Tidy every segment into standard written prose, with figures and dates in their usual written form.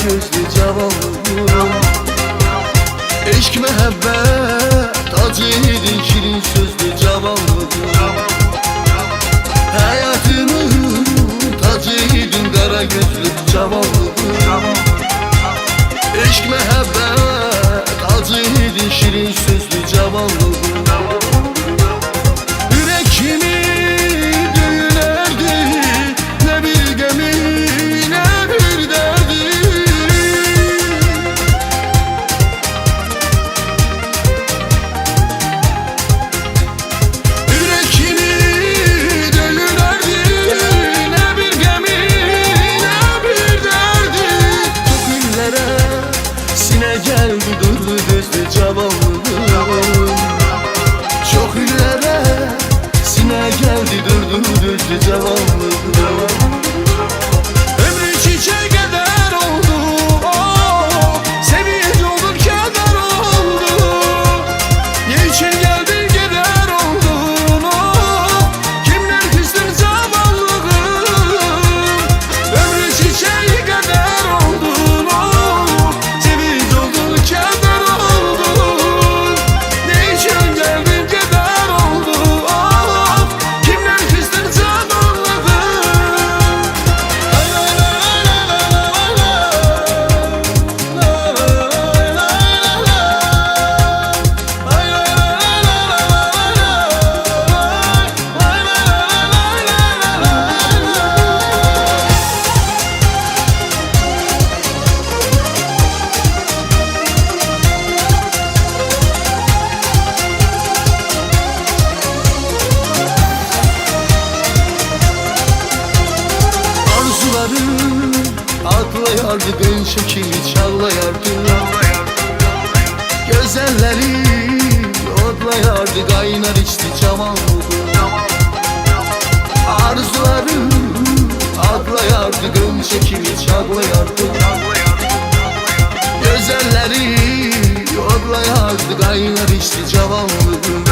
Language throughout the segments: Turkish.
gözlü cavanlığım. Eşk mehabbet acıydın, şirin sözlü cavanlığım. Hayatımın tacıydın, kara gözlü cavanlığım. Eşk mehabbet acıydın, şirin sözlü cavanlığım. Geldi durdu gözlü cavanlığım. Çok illere sine geldi durdu gözlü cavanlığım. Ömrü çiçek eder oldu, oh, sevinç oldum keder oldu. Niçin geldin gider oldun, oh, kimler küstür cavanlığım. Ömrü çiçek eder oldun, oh, sevinç oldum keder oldun. Niçin geldin gider oldun, oh, kimler küstür cavanlığım. Arzularım atlayardı, ben şekili çallayardı. Gözelleri odlayardı, kaynar içti cavanlığım. Arzularım atlayardı, ben şekili çallayardı. Gözelleri odlayardı, kaynar içti cavanlığım.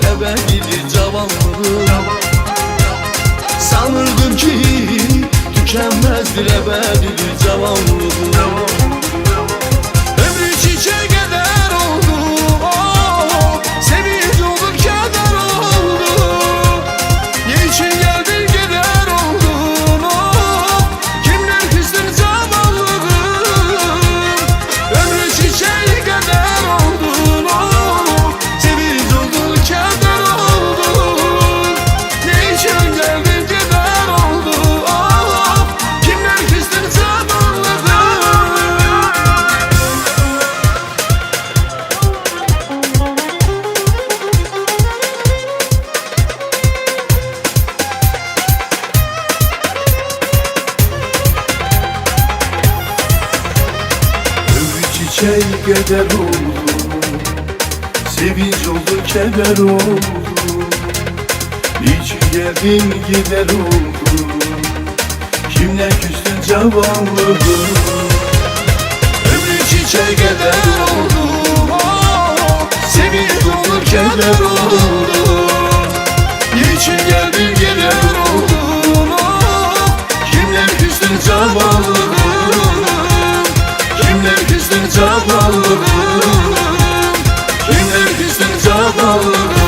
Ebedidir cavanlığım. Sanırdım ki tükenmezdir, ebedidir cavanlığım. Ömrü çiçek eder oldu, oh, sevinç oldum keder oldu. Niçin geldin gider oldun, oh, kimler küstür cavanlığım. Ömrü çiçek eder oldun, oh, sevinç oldum keder. Çiçek keder oldu, sevinç oldu keder oldu. Niçin geldin gider oldu, kimler küstün cavanlığım. Ömrü çiçek keder oldu, oh, sevinç oldu keder oldu. Niçin geldin gider oldun, oh, kimler küstün cavanlığım. Kimler küstün cavanlığım, kimler küstün cavanlığım.